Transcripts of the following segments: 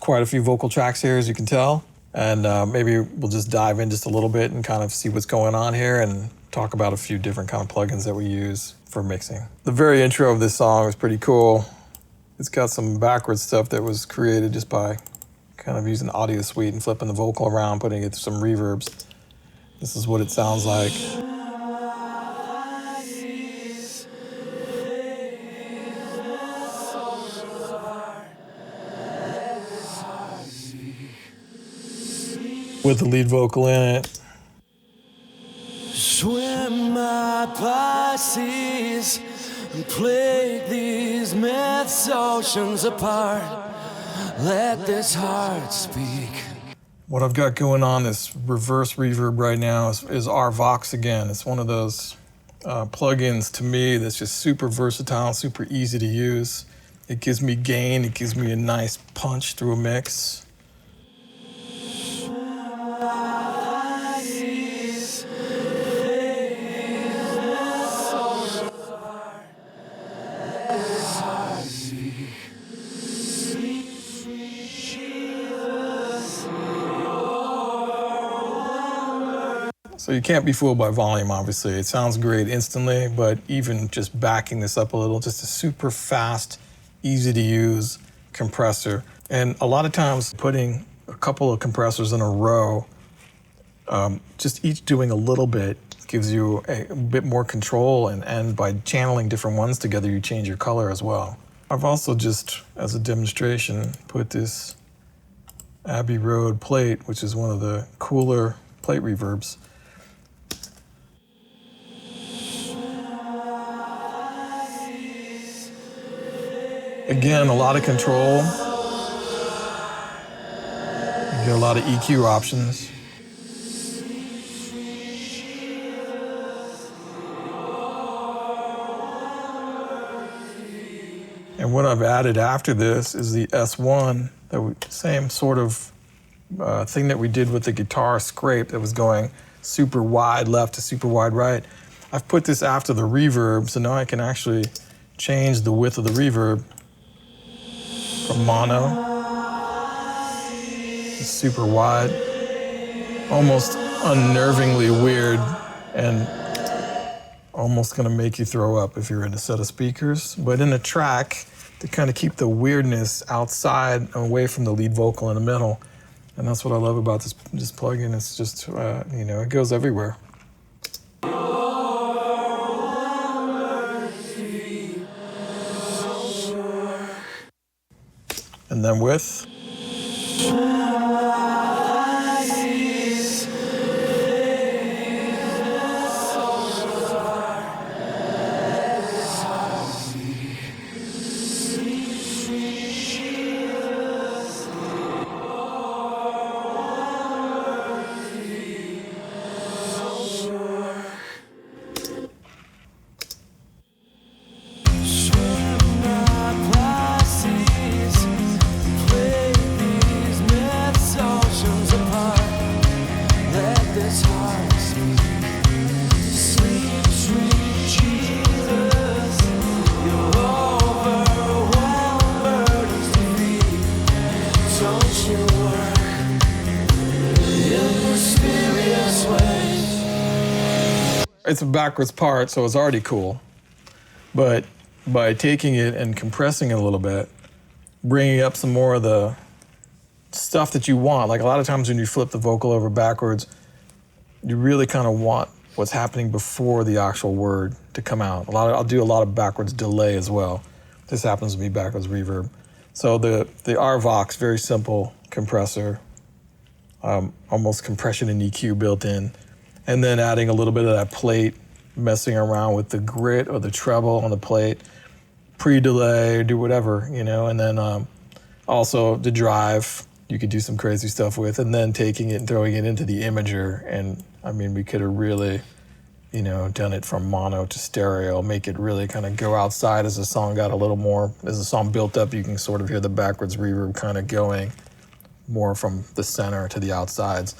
quite a few vocal tracks here, as you can tell. And maybe we'll just dive in just a little bit and kind of see what's going on here and talk about a few different kind of plugins that we use for mixing. The very intro of this song is pretty cool. It's got some backwards stuff that was created just by kind of using Audio Suite and flipping the vocal around, putting it through some reverbs. This is what it sounds like. With the lead vocal in it. Swim my Pisces and plague these myths oceans apart. Let this heart speak. What I've got going on, this reverse reverb right now, is our Vox again. It's one of those plugins to me that's just super versatile, super easy to use. It gives me gain, it gives me a nice punch through a mix. So you can't be fooled by volume, obviously. It sounds great instantly, but even just backing this up a little, just a super fast, easy to use compressor. And a lot of times putting a couple of compressors in a row, just each doing a little bit gives you a bit more control, and by channeling different ones together, you change your color as well. I've also just, as a demonstration, put this Abbey Road plate, which is one of the cooler plate reverbs. Again, a lot of control. You get a lot of EQ options. And what I've added after this is the S1, same sort of thing that we did with the guitar scrape that was going super wide left to super wide right. I've put this after the reverb, so now I can actually change the width of the reverb from mono to super wide, almost unnervingly weird, and almost gonna make you throw up if you're in a set of speakers. But in a track, to kind of keep the weirdness outside and away from the lead vocal in the middle. And that's what I love about this plugin. It's just, it goes everywhere. And then with. It's a backwards part, so it's already cool. But by taking it and compressing it a little bit, bringing up some more of the stuff that you want, like a lot of times when you flip the vocal over backwards, you really kind of want what's happening before the actual word to come out. I'll do a lot of backwards delay as well. This happens to be backwards reverb. So the RVox, very simple compressor, almost compression and EQ built in. And then adding a little bit of that plate, messing around with the grit or the treble on the plate, pre-delay, do whatever, and then also the drive, you could do some crazy stuff with, and then taking it and throwing it into the imager. And I mean, we could have really, done it from mono to stereo, make it really kind of go outside as the song got a little more, as the song built up, you can sort of hear the backwards reverb kind of going more from the center to the outsides.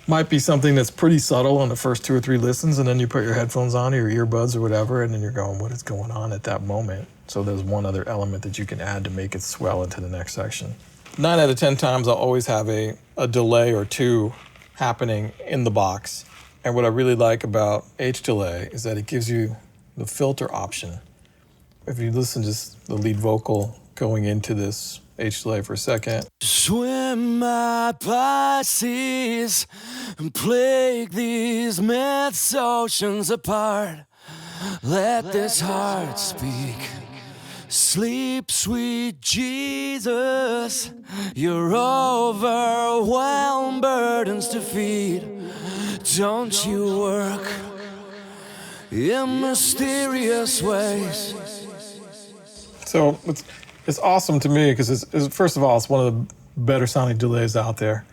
Might be something that's pretty subtle on the first 2 or 3 listens, and then you put your headphones on or your earbuds or whatever, and then you're going, what is going on at that moment? So there's one other element that you can add to make it swell into the next section. 9 out of 10 times I'll always have a delay or two happening in the box. And what I really like about H delay is that it gives you the filter option. If you listen to just the lead vocal going into this H delay for a second. Swim my Pisces and plague these myths oceans apart. Let this heart speak. Sleep, sweet Jesus, your overwhelmed burdens to feed. Don't you work in mysterious ways. So it's awesome to me because first of all, it's one of the better sounding delays out there.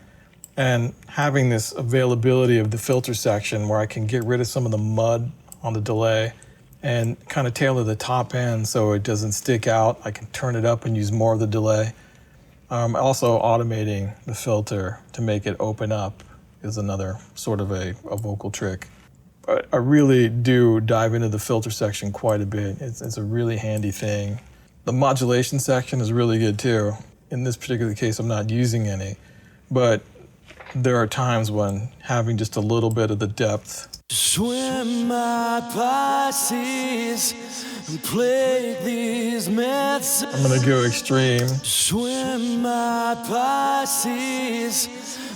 And having this availability of the filter section where I can get rid of some of the mud on the delay and kind of tailor the top end so it doesn't stick out. I can turn it up and use more of the delay. Also automating the filter to make it open up is another sort of a vocal trick. But I really do dive into the filter section quite a bit. It's a really handy thing. The modulation section is really good too. In this particular case, I'm not using any, but there are times when having just a little bit of the depth. Swim my Pisces and plague these myths. I'm gonna go extreme. Swim my Pisces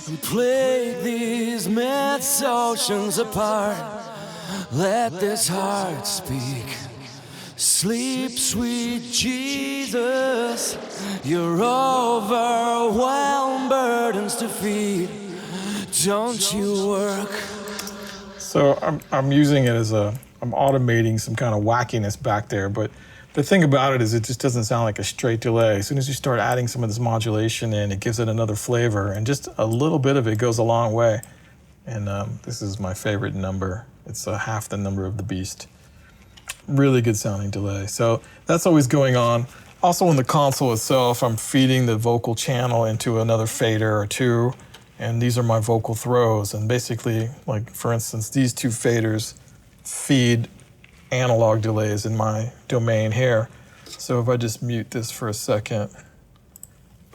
and plague these myths oceans apart. Let this heart speak. Sleep, sweet Jesus, your overwhelmed burdens to feed. Don't you work. So I'm using it as I'm automating some kind of wackiness back there, but the thing about it is it just doesn't sound like a straight delay. As soon as you start adding some of this modulation in, it gives it another flavor, and just a little bit of it goes a long way. And this is my favorite number. It's half the number of the beast. Really good sounding delay. So that's always going on. Also in the console itself, I'm feeding the vocal channel into another fader or two, and these are my vocal throws. And basically, like for instance, these two faders feed analog delays in my domain here. So if I just mute this for a second,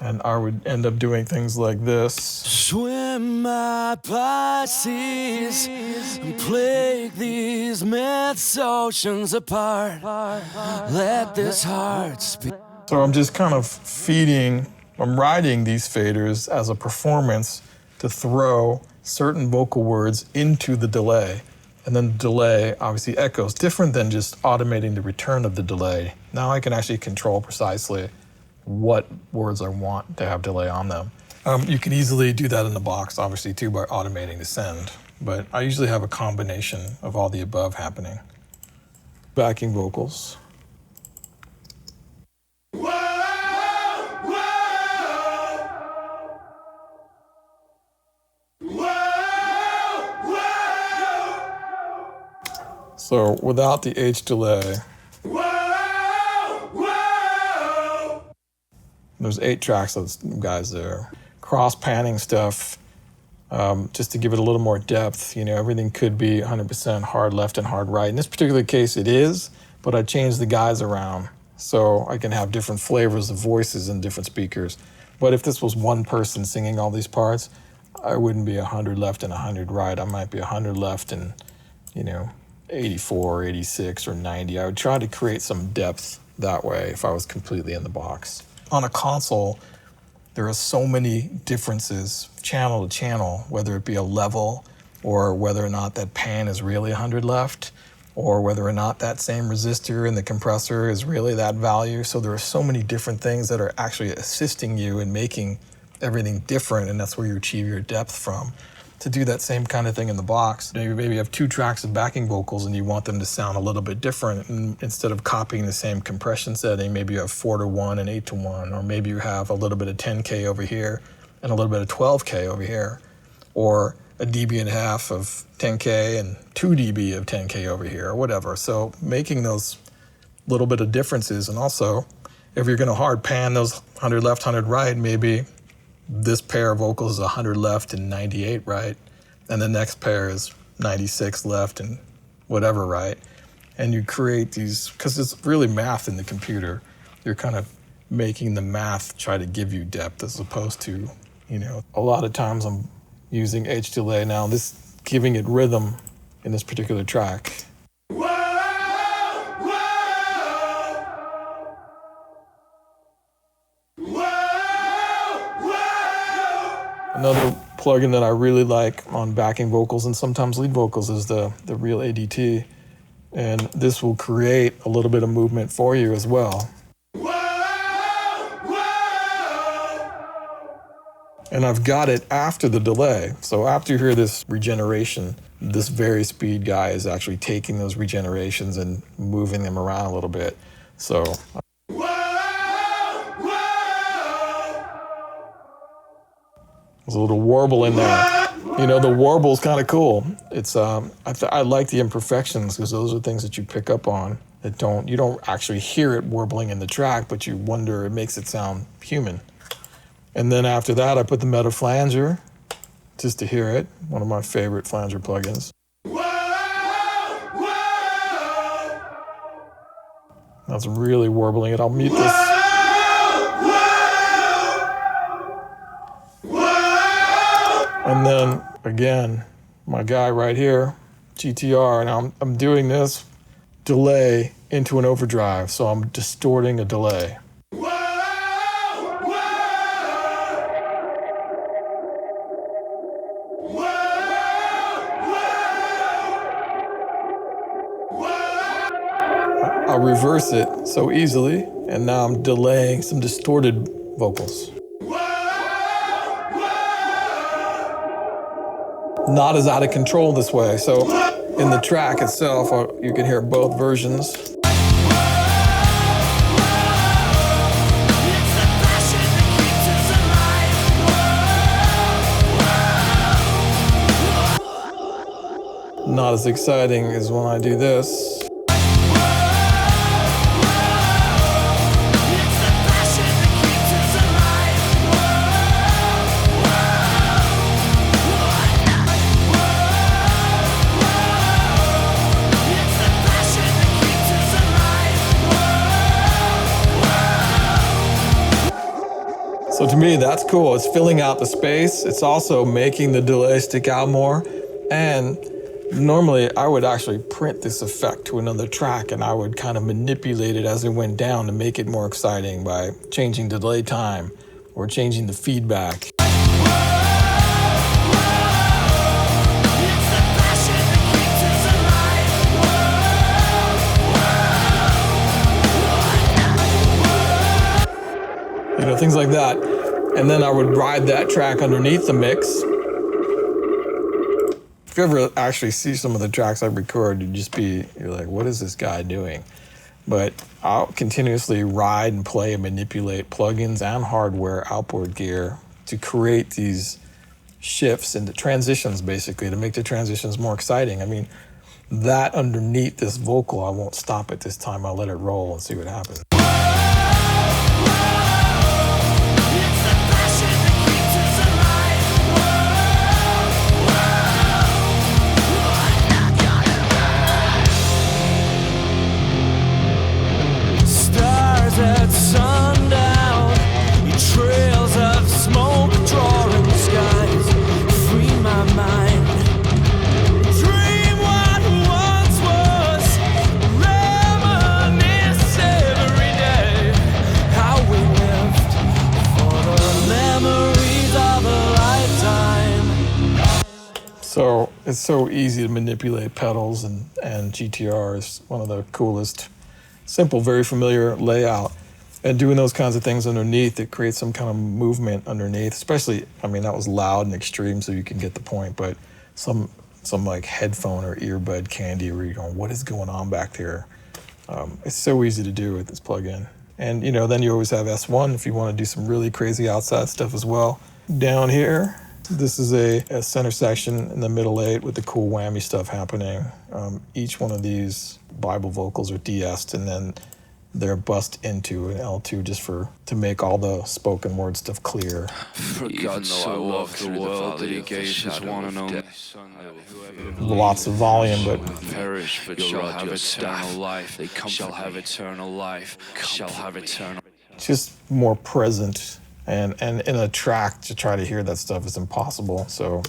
and I would end up doing things like this. Swim my Pisces and plague these myths oceans apart. Let this heart speak. So I'm just kind of I'm riding these faders as a performance to throw certain vocal words into the delay. And then the delay obviously echoes, different than just automating the return of the delay. Now I can actually control precisely what words I want to have delay on them. You can easily do that in the box, obviously, too, by automating the send. But I usually have a combination of all the above happening. Backing vocals. So without the H delay, there's 8 tracks of guys there. Cross panning stuff, just to give it a little more depth. You know, everything could be 100% hard left and hard right. In this particular case, it is, but I changed the guys around so I can have different flavors of voices in different speakers. But if this was one person singing all these parts, I wouldn't be 100 left and 100 right. I might be 100 left and, 84, 86, or 90. I would try to create some depth that way if I was completely in the box. On a console, there are so many differences channel to channel, whether it be a level or whether or not that pan is really 100 left, or whether or not that same resistor in the compressor is really that value. So there are so many different things that are actually assisting you in making everything different, and that's where you achieve your depth from. To do that same kind of thing in the box, maybe you have 2 tracks of backing vocals and you want them to sound a little bit different, and instead of copying the same compression setting, maybe you have 4-to-1 and 8-to-1, or maybe you have a little bit of 10K over here and a little bit of 12K over here, or a dB and a half of 10K and 2 dB of 10K over here, or whatever. So making those little bit of differences, and also if you're gonna hard pan those 100 left, 100 right, maybe this pair of vocals is 100 left and 98 right, and the next pair is 96 left and whatever right. And you create these, because it's really math in the computer, you're kind of making the math try to give you depth as opposed to, a lot of times I'm using H delay now, this giving it rhythm in this particular track. Another plugin that I really like on backing vocals and sometimes lead vocals is the Real ADT. And this will create a little bit of movement for you as well. And I've got it after the delay. So after you hear this regeneration, this Vari-Speed guy is actually taking those regenerations and moving them around a little bit. So there's a little warble in there. The warble's kind of cool. It's I like the imperfections because those are things that you pick up on that you don't actually hear it warbling in the track, but you wonder, it makes it sound human. And then after that, I put the meta flanger just to hear it. One of my favorite flanger plugins. That's really warbling it. I'll mute this. And then again, my guy right here, GTR, and I'm doing this delay into an overdrive, so I'm distorting a delay. I'll reverse it so easily, and now I'm delaying some distorted vocals. Not as out of control this way. So in the track itself, you can hear both versions. Not as exciting as when I do this. So to me, that's cool. It's filling out the space. It's also making the delay stick out more. And normally I would actually print this effect to another track and I would kind of manipulate it as it went down to make it more exciting by changing delay time or changing the feedback. Things like that. And then I would ride that track underneath the mix. If you ever actually see some of the tracks I record, you're like, what is this guy doing? But I'll continuously ride and play and manipulate plugins and hardware outboard gear to create these shifts and the transitions, basically, to make the transitions more exciting. I mean, that underneath this vocal, I won't stop it this time. I'll let it roll and see what happens. At sundown, trails of smoke drawing skies, free my mind. Dream what once was, reminisce every day how we lived for the memories of a lifetime. So it's so easy to manipulate pedals, and GTR is one of the coolest. Simple, very familiar layout, and doing those kinds of things underneath, it creates some kind of movement underneath, especially, that was loud and extreme, so you can get the point, but some like headphone or earbud candy where you're going, what is going on back there? It's so easy to do with this plugin. And then you always have S1 if you want to do some really crazy outside stuff as well. Down here, this is a center section in the middle 8 with the cool whammy stuff happening. Each one of these Bible vocals are de-essed, and then they're bussed into an L2 just to make all the spoken word stuff clear. For God so loved the world that he gave his one and only Son, Lots of volume, but perish, but shall have eternal life. They shall have eternal life. Shall have eternal. just more present. And in a track to try to hear that stuff is impossible. So.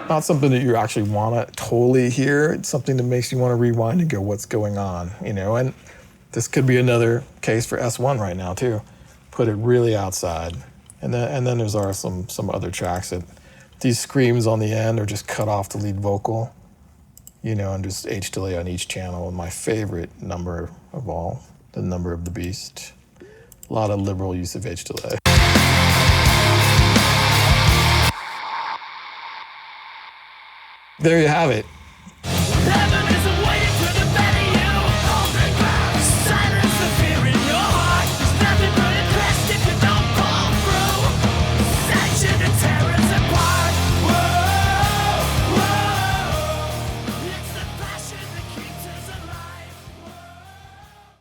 Not something that you actually want to totally hear. It's something that makes you want to rewind and go, what's going on, you know? And this could be another case for S1 right now too. Put it really outside. And then there's some other tracks that these screams on the end are just cut off the lead vocal, you know, and just H delay on each channel. And my favorite number of all, the Number of the Beast. A lot of liberal use of H delay. There you have it.